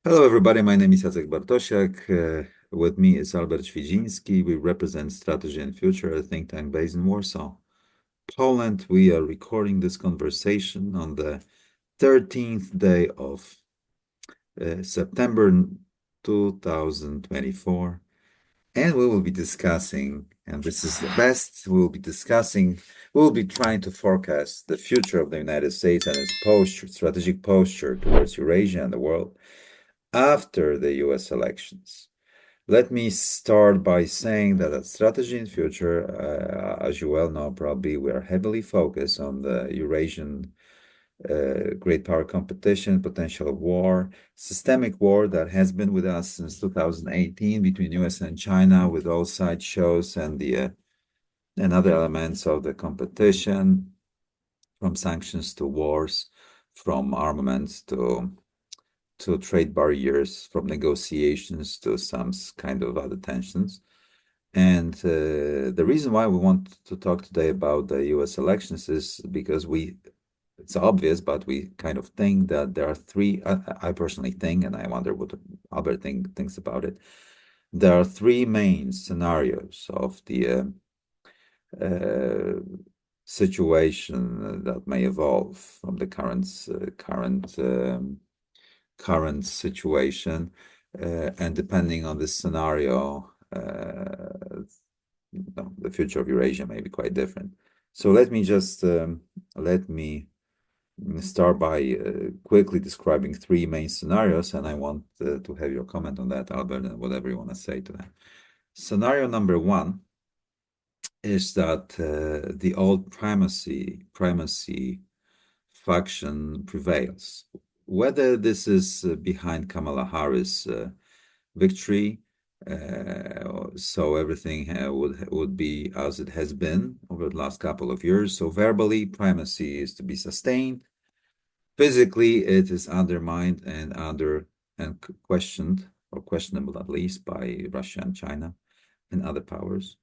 Hello, everybody. My name is Jacek Bartosiak. With me is Albert Świdziński. We represent Strategy&Future, a think tank based in Warsaw, Poland. We are recording this conversation on the 13th day of September 2024. And we will be discussing, and this is the best, we will be trying to forecast the future of the United States and its strategic posture towards Eurasia and the world after the US elections. Let me start by saying that at Strategy&Future, as you well know, probably we are heavily focused on the Eurasian great power competition, potential war, systemic war that has been with us since 2018 between US and China, with all side shows and the and other elements of the competition, from sanctions to wars, from armaments to trade barriers, from negotiations to some kind of other tensions. And the reason why we want to talk today about the US elections is because it's obvious, but we kind of think that there are three, I personally think, and I wonder what Albert thinks about it. There are three main scenarios of the situation that may evolve from the current situation, and depending on this scenario, the future of Eurasia may be quite different. So let me start by quickly describing three main scenarios, and I want to have your comment on that, Albert, and whatever you want to say to that. Scenario number one is that the old primacy faction prevails. Whether this is behind Kamala Harris' victory, so everything would be as it has been over the last couple of years. So verbally, primacy is to be sustained. Physically, it is undermined and questioned, or questionable at least, by Russia and China and other powers.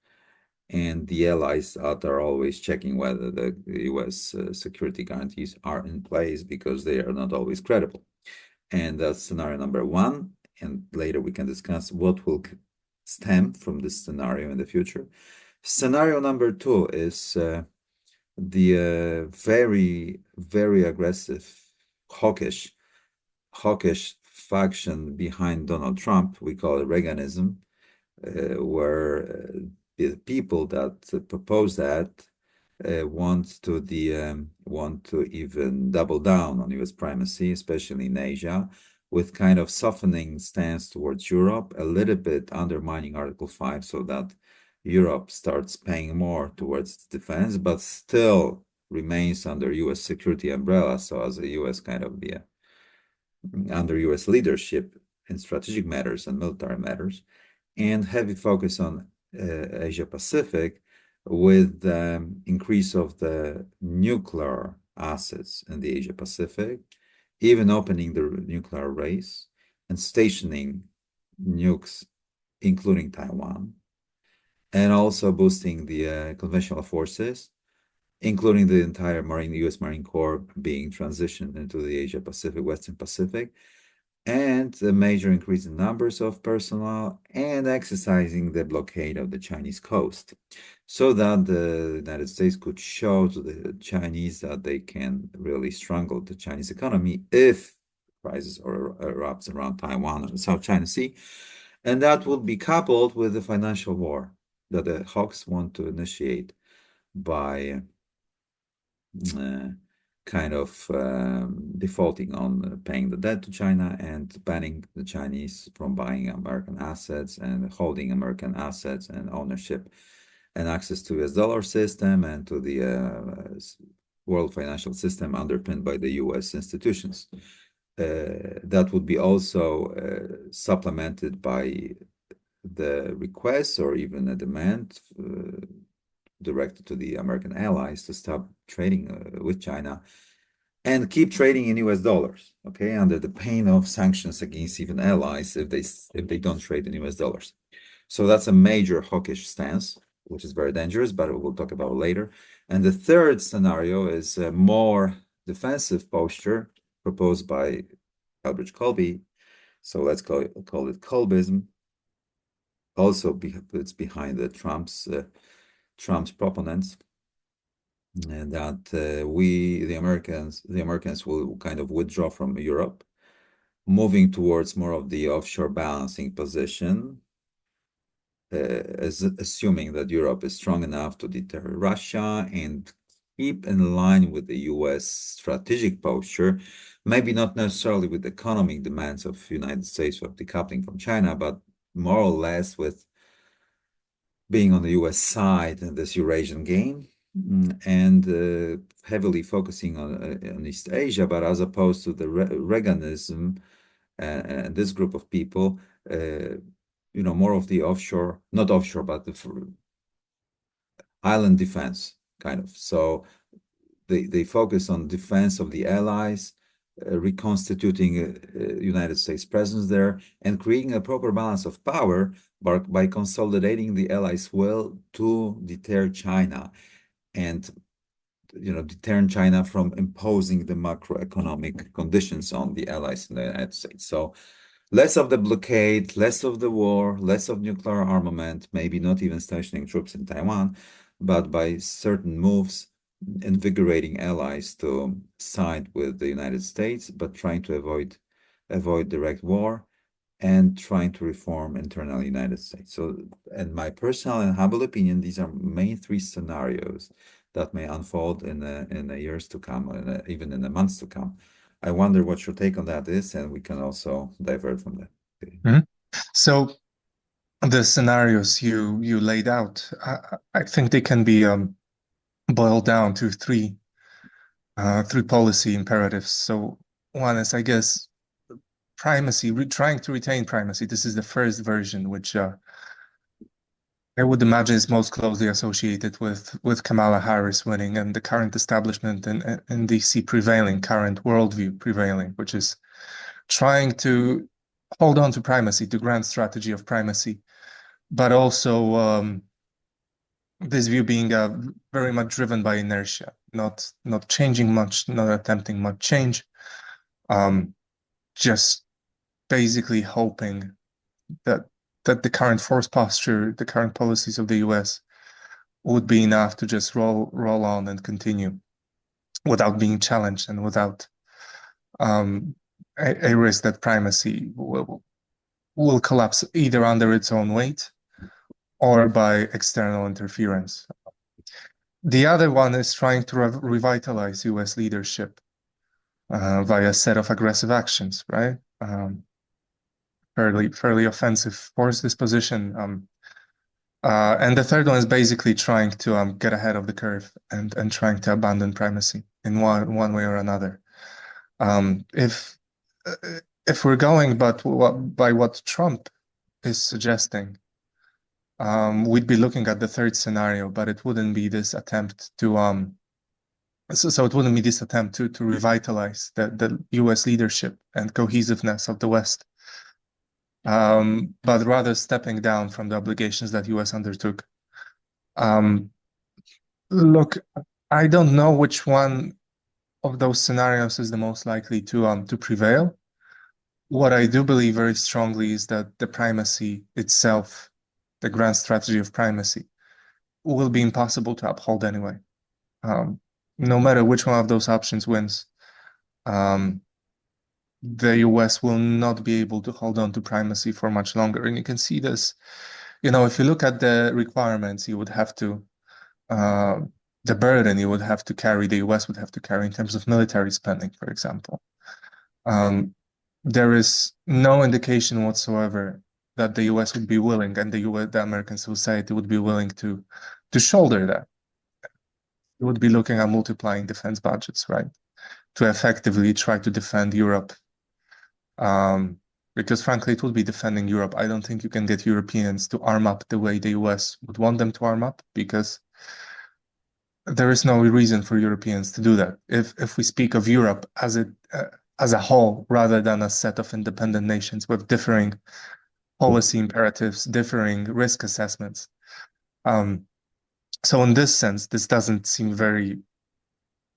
And the allies that are always checking whether the US security guarantees are in place, because they are not always credible. And that's scenario number one. And later we can discuss what will stem from this scenario in the future. Scenario number two is the very, very aggressive, hawkish faction behind Donald Trump. We call it Reaganism, where the people that propose that want to even double down on US primacy, especially in Asia, with kind of softening stance towards Europe, a little bit undermining Article 5, so that Europe starts paying more towards defense, but still remains under US security umbrella, so as a US kind of under US leadership in strategic matters and military matters, and heavy focus on Asia Pacific, with the increase of the nuclear assets in the Asia Pacific, even opening the nuclear race and stationing nukes, including Taiwan, and also boosting the conventional forces, including the entire US Marine Corps being transitioned into the Asia Pacific, Western Pacific, and a major increase in numbers of personnel, and exercising the blockade of the Chinese coast, so that the United States could show to the Chinese that they can really strangle the Chinese economy if crisis erupts around Taiwan and the South China Sea. And that would be coupled with the financial war that the hawks want to initiate by kind of defaulting on paying the debt to China and banning the Chinese from buying American assets and holding American assets and ownership and access to US dollar system and to the world financial system underpinned by the US institutions. That would be also supplemented by the request or even a demand directed to the American allies to stop trading with China and keep trading in US dollars, okay, under the pain of sanctions against even allies if they don't trade in US dollars. So that's a major hawkish stance, which is very dangerous, but we'll talk about later. And the third scenario is a more defensive posture proposed by 𝗕𝗿𝗏𝗏𝗏𝗏𝗏 So let's call it 𝗕łbism. Also, it's behind the Trump's proponents, and that the Americans will kind of withdraw from Europe, moving towards more of the offshore balancing position, assuming that Europe is strong enough to deter Russia and keep in line with the US strategic posture, maybe not necessarily with economic demands of the United States of decoupling from China, but more or less with being on the US side in this Eurasian game, and heavily focusing on East Asia, but as opposed to the Reaganism and this group of people, more of the offshore, not offshore, but the island defense kind of. So they focus on defense of the allies, reconstituting United States presence there, and creating a proper balance of power by consolidating the allies' will to deter China and deter China from imposing the macroeconomic conditions on the allies in the United States. So less of the blockade, less of the war, less of nuclear armament, maybe not even stationing troops in Taiwan, but by certain moves, invigorating allies to side with the United States, but trying to avoid direct war and trying to reform internally United States. So, in my personal and humble opinion, these are main three scenarios that may unfold in the years to come, or even in the months to come. I wonder what your take on that is, and we can also divert from that. Mm-hmm. So the scenarios you laid out, I think they can be boiled down to three policy imperatives. So one is, I guess, primacy, trying to retain primacy. This is the first version, which I would imagine is most closely associated with Kamala Harris winning and the current establishment and DC prevailing, current worldview prevailing, which is trying to hold on to primacy, the grand strategy of primacy, but also this view being very much driven by inertia, not changing much, not attempting much change, just basically hoping that the current force posture, the current policies of the US would be enough to just roll on and continue without being challenged and without a risk that primacy will collapse either under its own weight or by external interference. The other one is trying to revitalize US leadership via a set of aggressive actions, right? Fairly offensive force disposition. And the third one is basically trying to get ahead of the curve and trying to abandon primacy in one way or another. If we're going by what Trump is suggesting, we'd be looking at the third scenario, but it wouldn't be this attempt to so it wouldn't be this attempt to revitalize the US leadership and cohesiveness of the West, but rather stepping down from the obligations that US undertook. Look, I don't know which one of those scenarios is the most likely to prevail. What I do believe very strongly is that the primacy itself, the grand strategy of primacy, will be impossible to uphold anyway. No matter which one of those options wins, the US will not be able to hold on to primacy for much longer. And you can see this, if you look at the requirements, you would have to, the burden you would have to carry, the US would have to carry in terms of military spending, for example. There is no indication whatsoever that the US would be willing, and the American society would be willing to shoulder that. It would be looking at multiplying defense budgets, right, to effectively try to defend Europe. Because frankly, it would be defending Europe. I don't think you can get Europeans to arm up the way the US would want them to arm up, because there is no reason for Europeans to do that. If we speak of Europe as a whole, rather than a set of independent nations with differing policy imperatives, differing risk assessments. So in this sense, this doesn't seem very,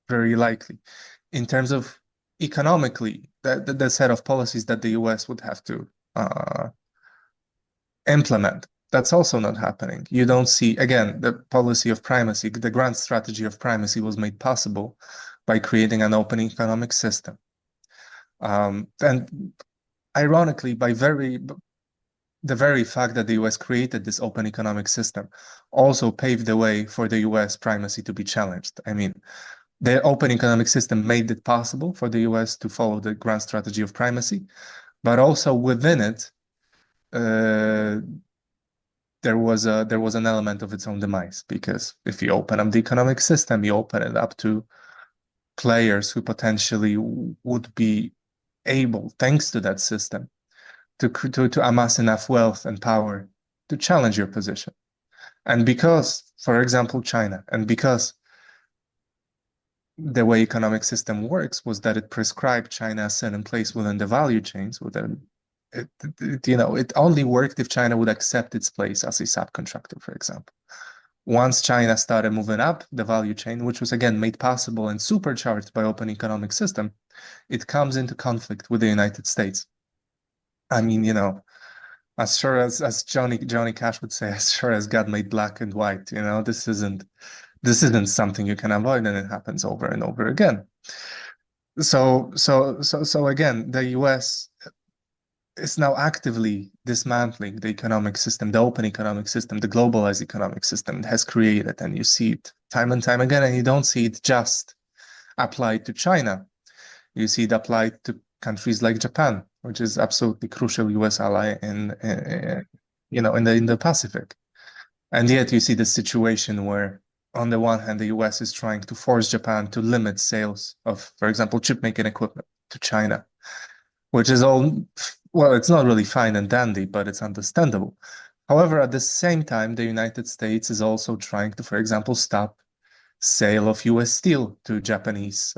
very likely. In terms of economically, the set of policies that the US would have to implement. That's also not happening. You don't see, again, the policy of primacy, the grand strategy of primacy was made possible by creating an open economic system. And ironically, the very fact that the US created this open economic system also paved the way for the US primacy to be challenged. I mean, the open economic system made it possible for the US to follow the grand strategy of primacy, but also within it, there was an element of its own demise, because if you open up the economic system, you open it up to players who potentially would be able, thanks to that system, to amass enough wealth and power to challenge your position. And because, for example, China, and because the way economic system works was that it prescribed China a certain place within the value chains, it only worked if China would accept its place as a subcontractor, for example. Once China started moving up the value chain, which was again made possible and supercharged by open economic system, it comes into conflict with the United States. I mean, as sure as Johnny Cash would say, as sure as God made black and white, this isn't something you can avoid, and it happens over and over again. So again, the US is now actively dismantling the economic system, the open economic system, the globalized economic system it has created, and you see it time and time again, and you don't see it just applied to China. You see it applied to countries like Japan, which is absolutely crucial US ally in the Pacific. And yet you see the situation where, on the one hand, the US is trying to force Japan to limit sales of, for example, chip making equipment to China, which is all, well, it's not really fine and dandy, but it's understandable. However, at the same time, the United States is also trying to, for example, stop sale of US steel to Japanese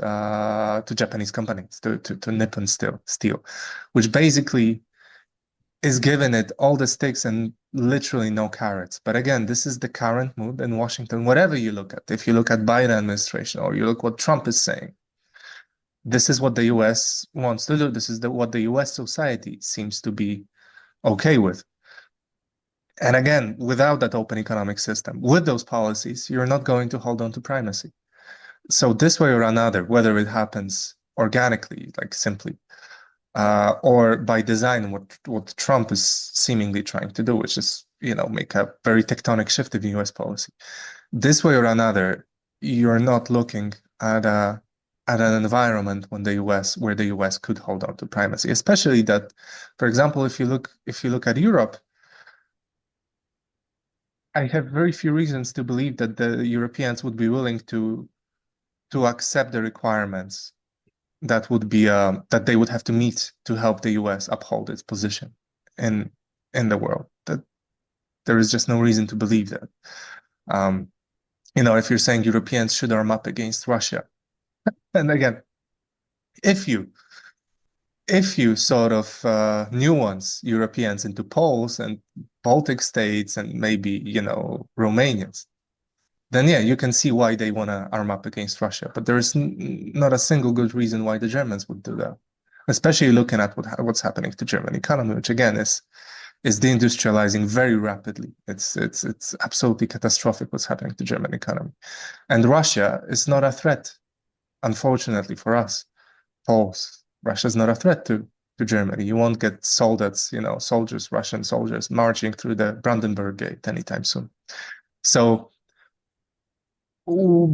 companies, to Nippon Steel, which basically is giving it all the sticks and literally no carrots. But again, this is the current mood in Washington, whatever you look at. If you look at Biden administration, or you look what Trump is saying, this is what the US wants to do. This is what the US society seems to be okay with. And again, without that open economic system, with those policies, you're not going to hold on to primacy. So this way or another, whether it happens organically, like simply, or by design, what Trump is seemingly trying to do, which is, make a very tectonic shift in the US policy. This way or another, you're not looking at an environment where the US could hold on to primacy, especially that, for example, if you look at Europe, I have very few reasons to believe that the Europeans would be willing to accept the requirements that would be that they would have to meet to help the US uphold its position in the world. That there is just no reason to believe that. If you're saying Europeans should arm up against Russia, and again, if you sort of nuance Europeans into Poles and Baltic states and maybe, Romanians, then yeah, you can see why they want to arm up against Russia. But there is not a single good reason why the Germans would do that, especially looking at what's happening to German economy, which again is deindustrializing very rapidly. It's absolutely catastrophic what's happening to German economy. And Russia is not a threat, unfortunately for us, Poles. Russia is not a threat to Germany. You won't get soldiers, Russian soldiers marching through the Brandenburg Gate anytime soon. So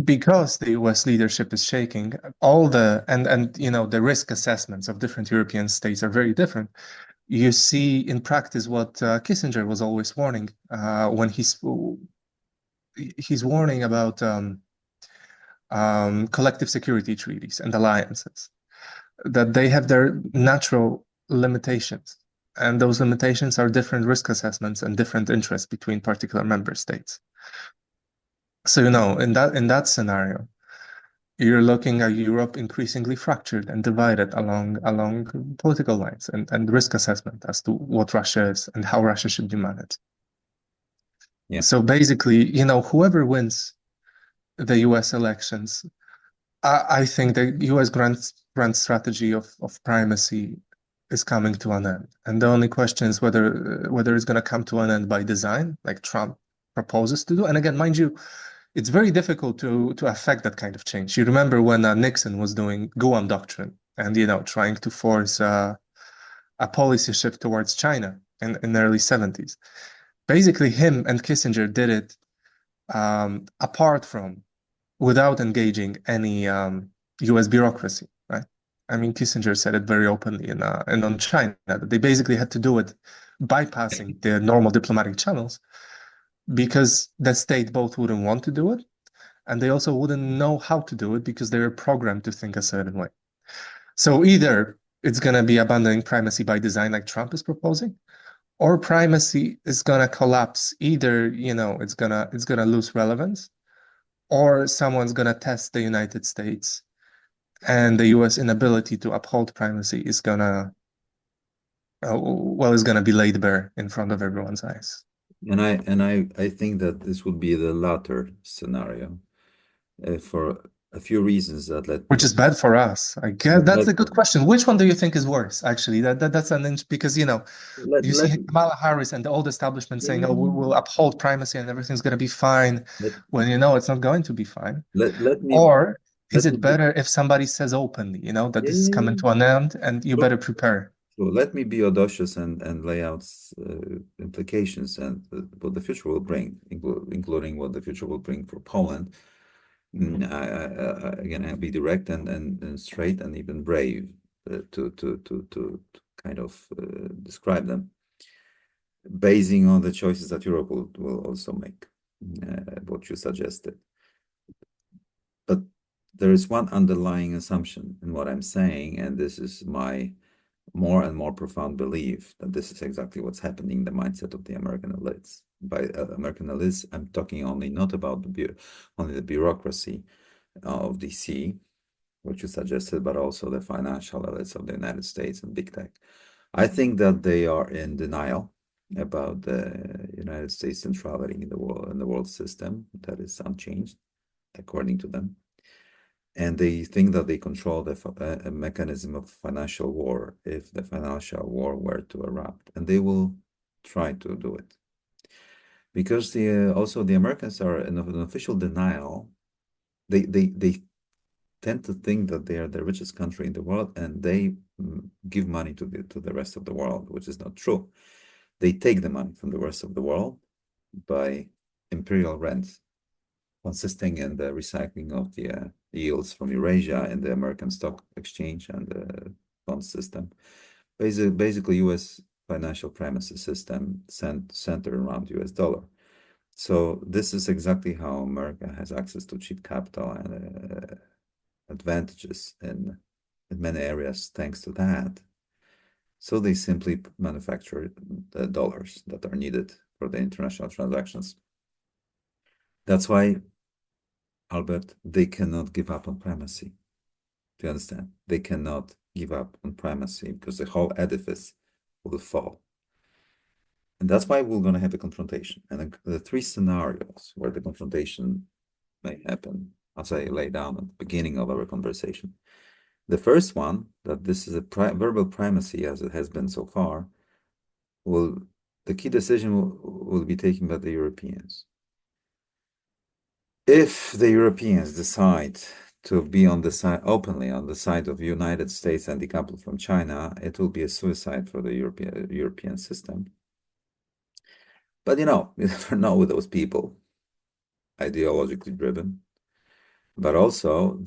because the US leadership is shaking, the risk assessments of different European states are very different. You see in practice what Kissinger was always warning when he's warning about collective security treaties and alliances, that they have their natural limitations, and those limitations are different risk assessments and different interests between particular member states. So in that scenario, you're looking at Europe increasingly fractured and divided along political lines and risk assessment as to what Russia is and how Russia should be managed. Yeah. So basically, whoever wins the US elections I think the U.S. grand strategy of primacy is coming to an end, and the only question is whether it's going to come to an end by design, like Trump proposes to do. And again, mind you, it's very difficult to affect that kind of change. You remember when Nixon was doing Guam doctrine and trying to force a policy shift towards China in the early 70s. Basically, him and Kissinger did it apart from, without engaging any US bureaucracy, right? I mean, Kissinger said it very openly and on China that they basically had to do it bypassing the normal diplomatic channels because the state both wouldn't want to do it and they also wouldn't know how to do it because they were programmed to think a certain way. So either it's going to be abandoning primacy by design like Trump is proposing, or primacy is going to collapse. Either, it's gonna lose relevance, or someone's going to test the United States and the US inability to uphold primacy is going to, is going to be laid bare in front of everyone's eyes. And I think that this would be the latter scenario for a few reasons that Which is bad for us. I guess that's a good question. Which one do you think is worse? Actually, that's an inch because you see Kamala Harris and the old establishment saying, "Oh, we'll uphold primacy and everything's going to be fine," when it's not going to be fine. Or is it better if somebody says openly, that this is coming to an end and you better prepare? So let me be audacious and lay out implications and what the future will bring, including what the future will bring for Poland. Again, I'll be direct and straight and even brave to kind of describe them, basing on the choices that Europe will also make, what you suggested. But there is one underlying assumption in what I'm saying, and this is my more and more profound belief that this is exactly what's happening in the mindset of the American elites. By American elites, I'm talking only not about only the bureaucracy of DC, which you suggested, but also the financial elites of the United States and big tech. I think that they are in denial about the United States centrality in the world system that is unchanged, according to them. And they think that they control a mechanism of financial war if the financial war were to erupt, and they will try to do it. Because also the Americans are in an official denial. They tend to think that they are the richest country in the world, and they give money to the rest of the world, which is not true. They take the money from the rest of the world by imperial rents, consisting in the recycling of the yields from Eurasia and the American stock exchange and the bond system. Basically, U.S. financial primacy system centered around U.S. dollar. So this is exactly how America has access to cheap capital and advantages in many areas thanks to that. So they simply manufacture the dollars that are needed for the international transactions. That's why, Albert, they cannot give up on primacy. Do you understand? They cannot give up on primacy because the whole edifice will fall. And that's why we're going to have a confrontation. And the three scenarios where the confrontation may happen, as I lay down at the beginning of our conversation. The first one, that this is a verbal primacy as it has been so far, the key decision will be taken by the Europeans. If the Europeans decide to be on the side, openly on the side of the United States and decoupled from China, it will be a suicide for the European system. But you never know with those people, ideologically driven. But also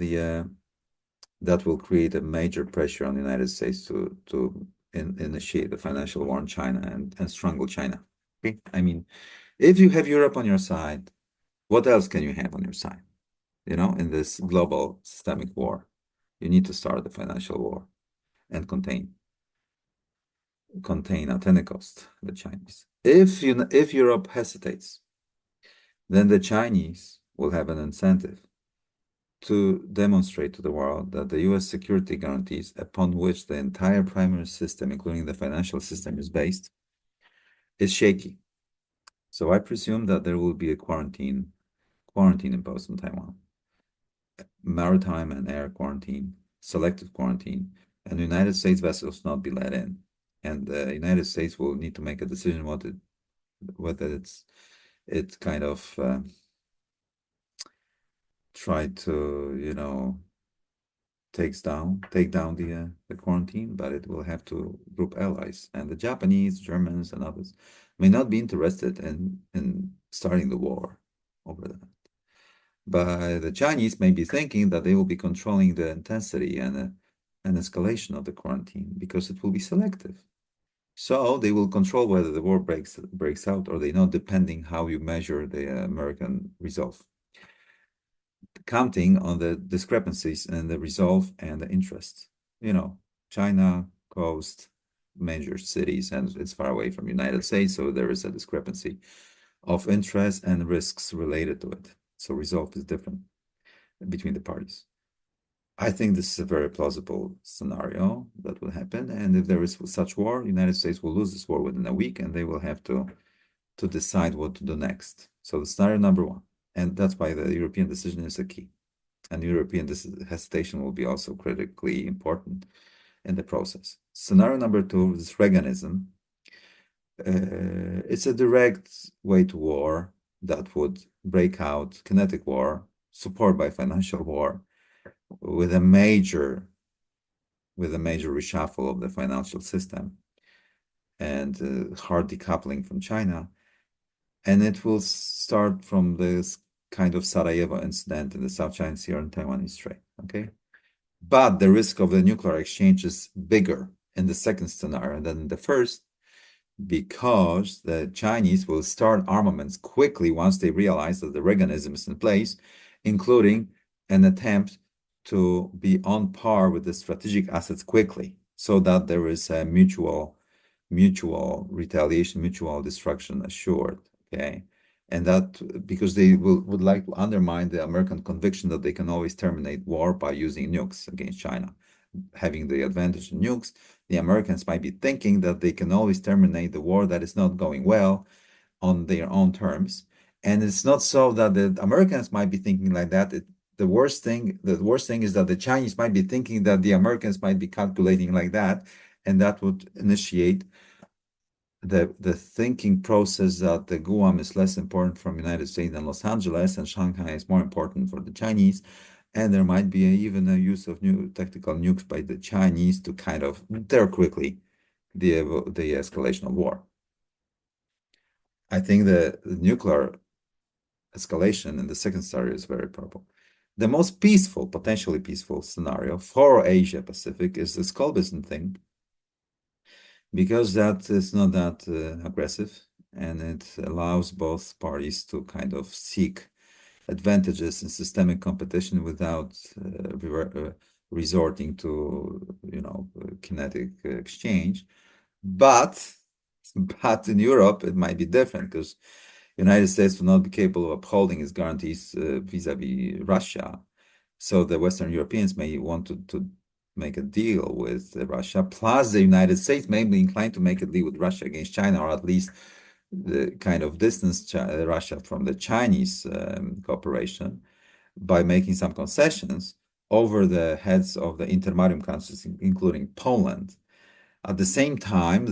that will create a major pressure on the United States to initiate the financial war on China and strangle China. Okay? I mean, if you have Europe on your side, what else can you have on your side? In this global systemic war, you need to start the financial war and contain at any cost the Chinese. If Europe hesitates, then the Chinese will have an incentive to demonstrate to the world that the US security guarantees upon which the entire primary system, including the financial system, is based, is shaky. So I presume that there will be a quarantine imposed on Taiwan. maritime and air quarantine, selective quarantine, and United States vessels not be let in. And the United States will need to make a decision whether it kind of try to, take down the quarantine, but it will have to group allies. And the Japanese, Germans, and others may not be interested in starting the war over that. But the Chinese may be thinking that they will be controlling the intensity and escalation of the quarantine because it will be selective. So they will control whether the war breaks out or they know, depending how you measure the American resolve, counting on the discrepancies in the resolve and the interest. China coast, major cities, and it's far away from the United States, so there is a discrepancy of interest and risks related to it. So resolve is different between the parties. I think this is a very plausible scenario that will happen. And if there is such war, the United States will lose this war within a week, and they will have to decide what to do next. So the scenario number one, and that's why the European decision is a key. And European hesitation will be also critically important in the process. Scenario number two is Reaganism. It's a direct way to war that would break out kinetic war, supported by financial war, with a major reshuffle of the financial system and hard decoupling from China. And it will start from this kind of Sarajevo incident in the South China Sea and Taiwan Strait, okay? But the risk of the nuclear exchange is bigger in the second scenario than in the first, because the Chinese will start armaments quickly once they realize that the Reaganism is in place, including an attempt to be on par with the strategic assets quickly, so that there is a mutual retaliation, mutual destruction assured, okay? And that because they would like to undermine the American conviction that they can always terminate war by using nukes against China. Having the advantage in nukes, the Americans might be thinking that they can always terminate the war that is not going well on their own terms. And it's not so that the Americans might be thinking like that. The worst thing is that the Chinese might be thinking that the Americans might be calculating like that, and that would initiate the thinking process that the Guam is less important from the United States than Los Angeles, and Shanghai is more important for the Chinese. And there might be even a use of new tactical nukes by the Chinese to kind of deter quickly the escalation of war. I think the nuclear escalation in the second scenario is very probable. The most peaceful, potentially peaceful scenario for Asia Pacific is this 𝗙𝗏𝗏 thing, because that is not that aggressive, and it allows both parties to kind of seek advantages in systemic competition without resorting to kinetic exchange. But in Europe it might be different, because the United States will not be capable of upholding its guarantees vis-a-vis Russia. So the Western Europeans may want to make a deal with Russia, plus the United States may be inclined to make a deal with Russia against China, or at least the kind of distance Russia from the Chinese cooperation by making some concessions over the heads of the intermarium countries, including Poland. At the same time,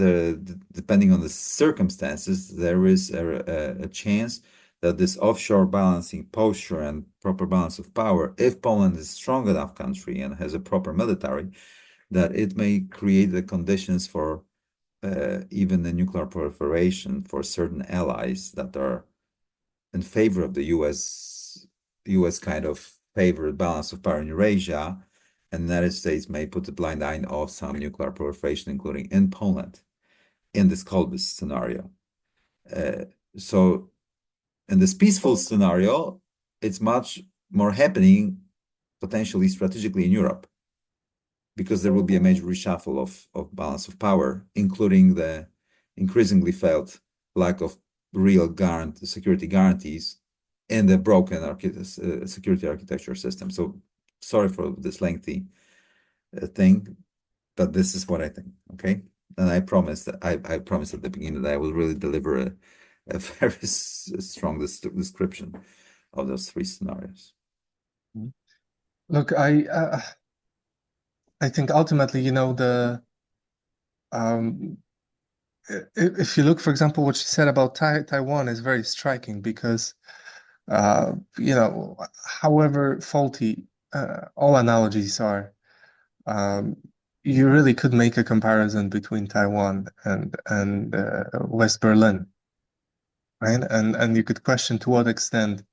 depending on the circumstances, there is a chance that this offshore balancing posture and proper balance of power, if Poland is a strong enough country and has a proper military, that it may create the conditions for even the nuclear proliferation for certain allies that are in favor of the US kind of favored balance of power in Eurasia, and the United States may put a blind eye of some nuclear proliferation, including in Poland, in this 𝗙𝗏𝗏 scenario. So in this peaceful scenario, it's much more happening potentially strategically in Europe, because there will be a major reshuffle of balance of power, including the increasingly felt lack of real security guarantees in the broken security architecture system. So sorry for this lengthy thing, but this is what I think, okay? And I promised at the beginning that I will really deliver a very strong description of those three scenarios. Look, I think ultimately, if you look, for example, what she said about Taiwan is very striking because, however faulty all analogies are, um, you really could make a comparison between Taiwan and West Berlin, right? And you could question to what extent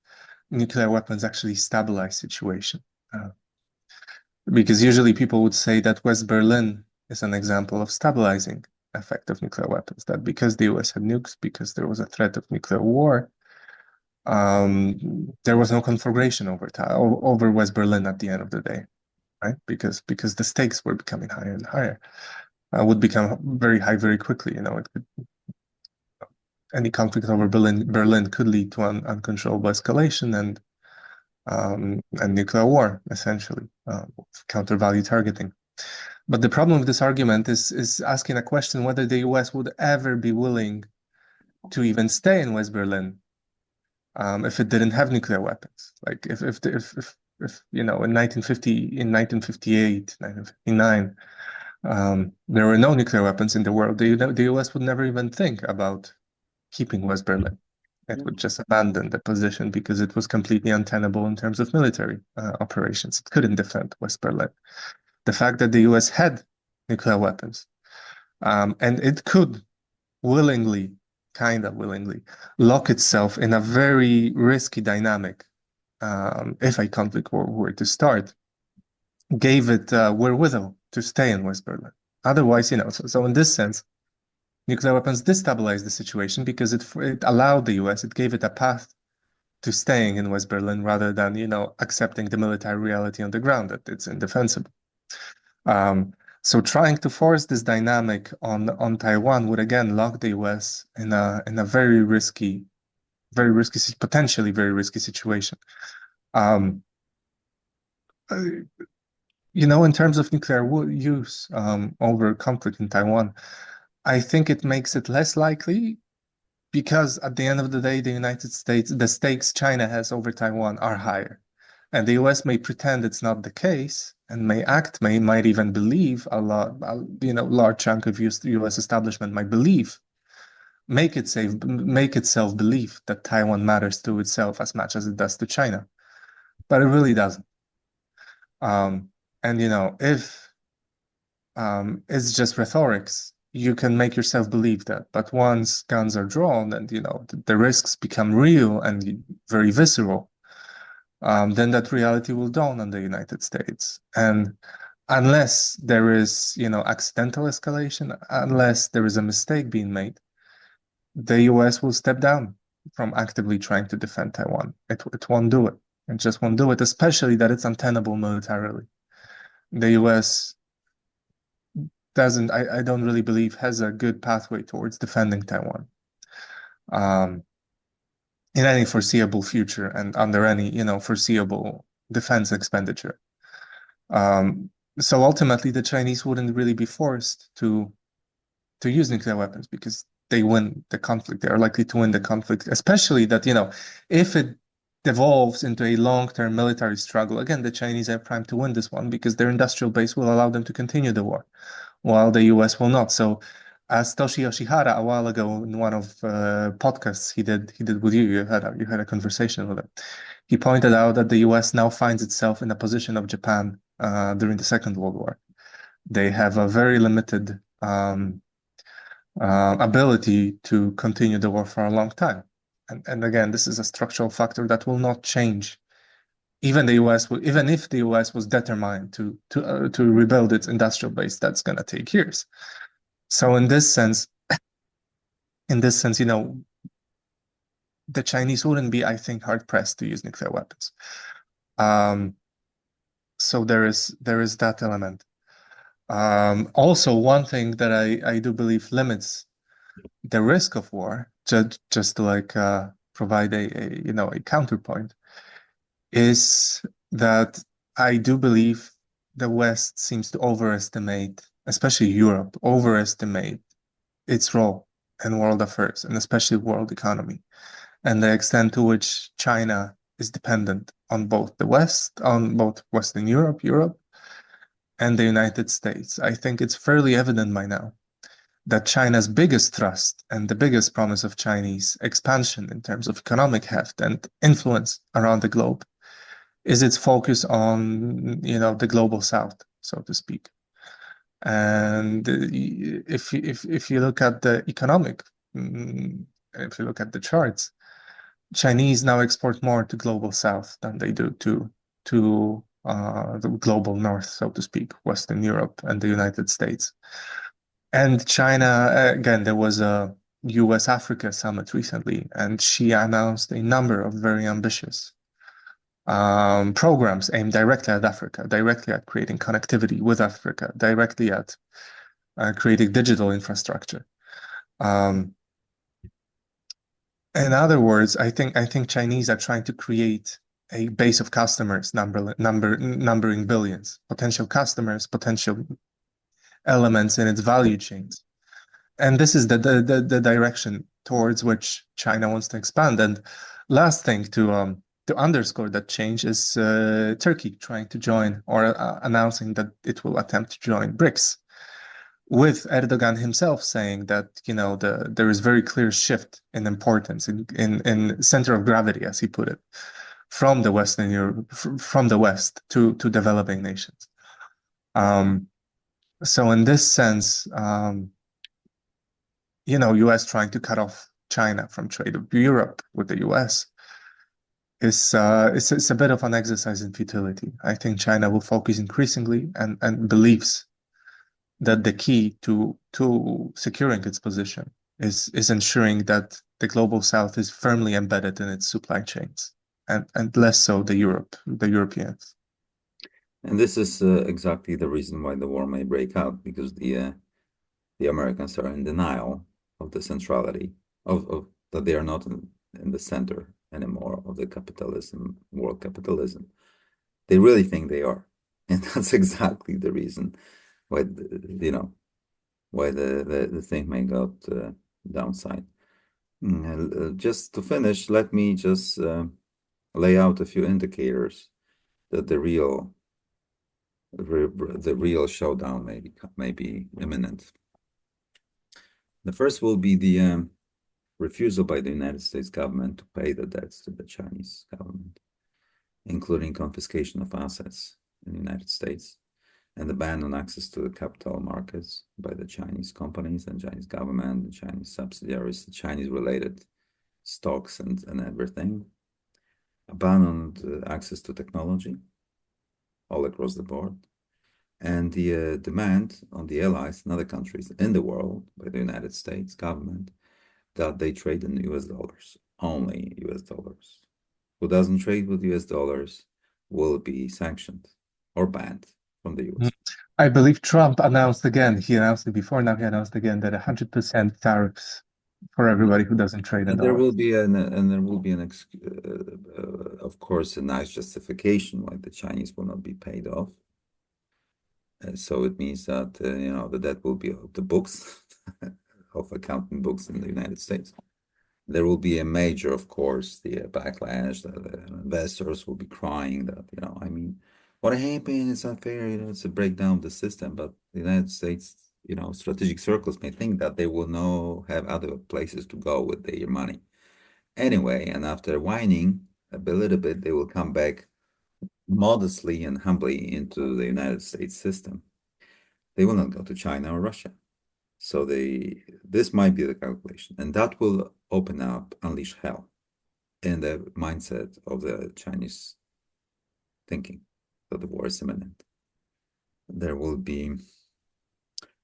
nuclear weapons actually stabilize situation. Because usually people would say that West Berlin is an example of stabilizing effect of nuclear weapons, that because the US had nukes, because there was a threat of nuclear war, there was no conflagration over West Berlin at the end of the day, right? Because the stakes were becoming higher and higher, would become very high very quickly. Any conflict over Berlin could lead to an uncontrollable escalation and nuclear war, essentially, counter-value targeting. But the problem with this argument is asking a question whether the US would ever be willing to even stay in West Berlin if it didn't have nuclear weapons. Like if in 1958, 1959, there were no nuclear weapons in the world, the US would never even think about keeping West Berlin. It would just abandon the position because it was completely untenable in terms of military operations. It couldn't defend West Berlin. The fact that the US had nuclear weapons and it could willingly, kind of willingly, lock itself in a very risky dynamic if a conflict were to start, gave it wherewithal to stay in West Berlin. Otherwise, so in this sense, nuclear weapons destabilized the situation because it allowed the US, it gave it a path to staying in West Berlin rather than, accepting the military reality on the ground that it's indefensible. So trying to force this dynamic on Taiwan would again lock the US in a very risky, potentially very risky situation. In terms of nuclear use over conflict in Taiwan, I think it makes it less likely because at the end of the day, the United States, the stakes China has over Taiwan are higher. And the US may pretend it's not the case and might even believe large chunk of US establishment might make itself believe that Taiwan matters to itself as much as it does to China. But it really doesn't. If it's just rhetorics, you can make yourself believe that. But once guns are drawn and, the risks become real and very visceral, then that reality will dawn on the United States. And unless there is, accidental escalation, unless there is a mistake being made, the US will step down from actively trying to defend Taiwan. It won't do it. It just won't do it, especially that it's untenable militarily. The US I don't really believe has a good pathway towards defending Taiwan in any foreseeable future and under any, foreseeable defense expenditure. So ultimately, the Chinese wouldn't really be forced to use nuclear weapons because they win the conflict. They are likely to win the conflict, especially that, if it devolves into a long-term military struggle, again, the Chinese are primed to win this one because their industrial base will allow them to continue the war, while the US will not. So as Toshi Yoshihara a while ago in one of podcasts he did with you had a conversation with him. He pointed out that the US now finds itself in a position of Japan during the Second World War. They have a very limited ability to continue the war for a long time. And again, this is a structural factor that will not change. Even if the US was determined to rebuild its industrial base, that's going to take years. So in this sense, the Chinese wouldn't be, I think, hard pressed to use nuclear weapons. So there is that element. Also, one thing that I do believe limits the risk of war, just to provide a counterpoint, is that I do believe the West seems to overestimate, especially Europe, its role in world affairs and especially world economy, and the extent to which China is dependent on both the West, on both Western Europe, and the United States. I think it's fairly evident by now that China's biggest thrust and the biggest promise of Chinese expansion in terms of economic heft and influence around the globe is its focus on, the global South, so to speak. And if you look at the economic, if you look at the charts, Chinese now export more to global South than they do to the global North, so to speak, Western Europe and the United States. And China, again, there was a US Africa summit recently, and Xi announced a number of very ambitious programs aimed directly at Africa, directly at creating connectivity with Africa, directly at creating digital infrastructure. In other words, I think Chinese are trying to create a base of customers numbering billions, potential customers, potential elements in its value chains. And this is the direction towards which China wants to expand. And last thing to underscore that change is Turkey trying to join or announcing that it will attempt to join BRICS, with Erdogan himself saying that there is very clear shift in importance in center of gravity, as he put it, from the Western Europe, from the West to developing nations. So in this sense, US trying to cut off China from trade of Europe with the US is it's a bit of an exercise in futility. I think China will focus increasingly and believes that the key to securing its position is ensuring that the global South is firmly embedded in its supply chains and less so the Europeans. And this is exactly the reason why the war may break out, because the Americans are in denial of the centrality of that they are not in the center anymore of the capitalism, world capitalism. They really think they are, and that's exactly the reason why the thing may go downside. Just to finish, let me just lay out a few indicators that the real showdown may be imminent. The first will be the refusal by the United States government to pay the debts to the Chinese government, including confiscation of assets in the United States, and the ban on access to the capital markets by the Chinese companies and Chinese government, the Chinese subsidiaries, the Chinese-related stocks and everything. A ban on access to technology all across the board, and the demand on the allies and other countries in the world by the United States government that they trade in US dollars, only US dollars. Who doesn't trade with US dollars will be sanctioned or banned from the US. I believe Trump announced again, he announced it before, now he announced again that 100% tariffs for everybody who doesn't trade in And there dollars. will be of course, a nice justification why the Chinese will not be paid off. So it means that the debt will be off the books of accounting books in the United States. There will be a major, of course, the backlash. The investors will be crying that what happened? It's unfair. It's a breakdown of the system. But the United States, strategic circles may think that they will have other places to go with their money anyway. And after whining a little bit, they will come back modestly and humbly into the United States system. They will not go to China or Russia. So this might be the calculation, and that will unleash hell in the mindset of the Chinese thinking that the war is imminent. There will be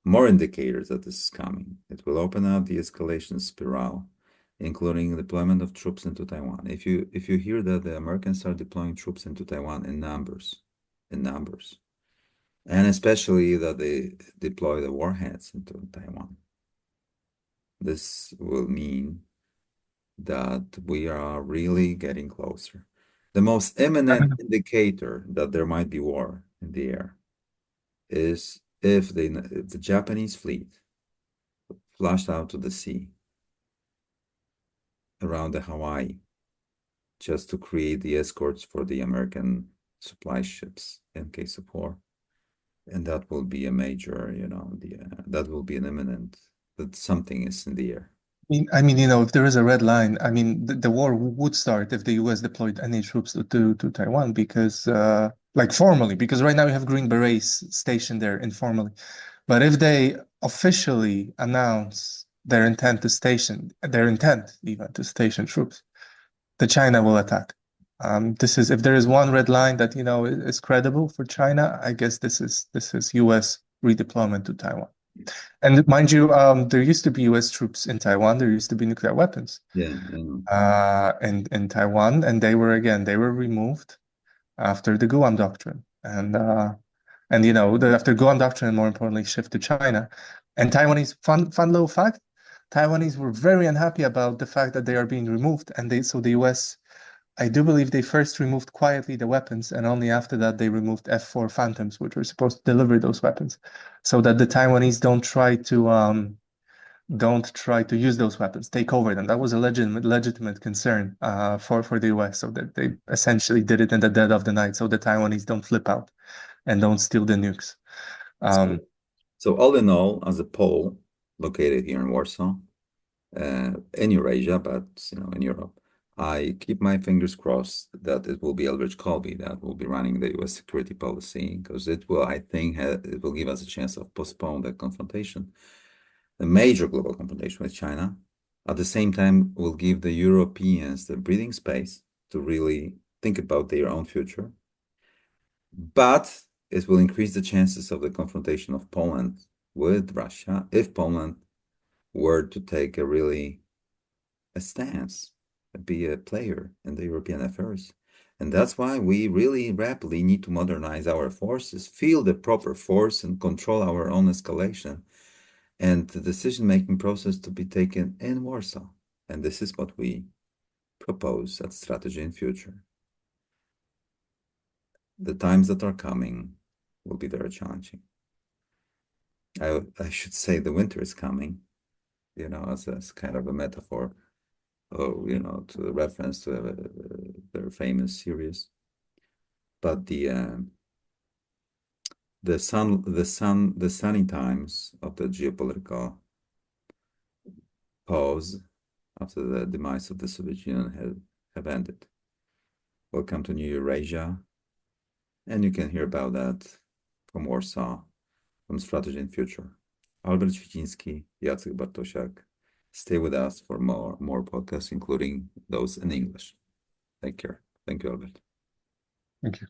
more indicators that this is coming. It will open up the escalation spiral, including deployment of troops into Taiwan. If you hear that the Americans are deploying troops into Taiwan in numbers, and especially that they deploy the warheads into Taiwan, this will mean that we are really getting closer. The most imminent indicator that there might be war in the air is if the Japanese fleet flashed out to the sea around the Hawaii just to create the escorts for the American supply ships in case of war. And that will be a major, that will be an imminent, that something is in the air. I mean, if there is a red line, I mean, the war would start if the US deployed any troops to Taiwan, because, like formally, because right now we have Green Berets stationed there informally. But if they officially announce their intent even to station troops, the China will attack. If there is one red line that is credible for China, I guess this is US redeployment to Taiwan. And mind you, there used to be US troops in Taiwan. There used to be nuclear weapons in Taiwan, and they were removed after the Guam Doctrine, and after Guam Doctrine, and more importantly, shift to China. And Taiwanese, fun little fact, Taiwanese were very unhappy about the fact that they are being removed, and so the US, I do believe they first removed quietly the weapons, and only after that they removed F-4 Phantoms, which were supposed to deliver those weapons, so that the Taiwanese don't try to use those weapons, take over them. That was a legitimate concern for the US, so that they essentially did it in the dead of the night, so the Taiwanese don't flip out and don't steal the nukes. So all in all, as a pole located here in Warsaw, in Eurasia, but in Europe, I keep my fingers crossed that it will be 𝗷𝗫𝗁𝗂𝗏 that will be running the US security policy, because it will, I think, it will give us a chance of postpone the confrontation, a major global confrontation with China. At the same time, will give the Europeans the breathing space to really think about their own future. But it will increase the chances of the confrontation of Poland with Russia if Poland were to take a stance, be a player in the European affairs. And that's why we really rapidly need to modernize our forces, feel the proper force, and control our own escalation, and the decision-making process to be taken in Warsaw. And this is what we propose at Strategy&Future. The times that are coming will be very challenging. I should say the winter is coming, as kind of a metaphor, to reference to a very famous series. But the sunny times of the geopolitical pause after the demise of the Soviet Union have ended. Welcome to New Eurasia, and you can hear about that from Warsaw, from Strategy&Future. Albert Świdziński, Jacek Bartosiak. Stay with us for more podcasts, including those in English. Take care. Thank you, Albert. Thank you.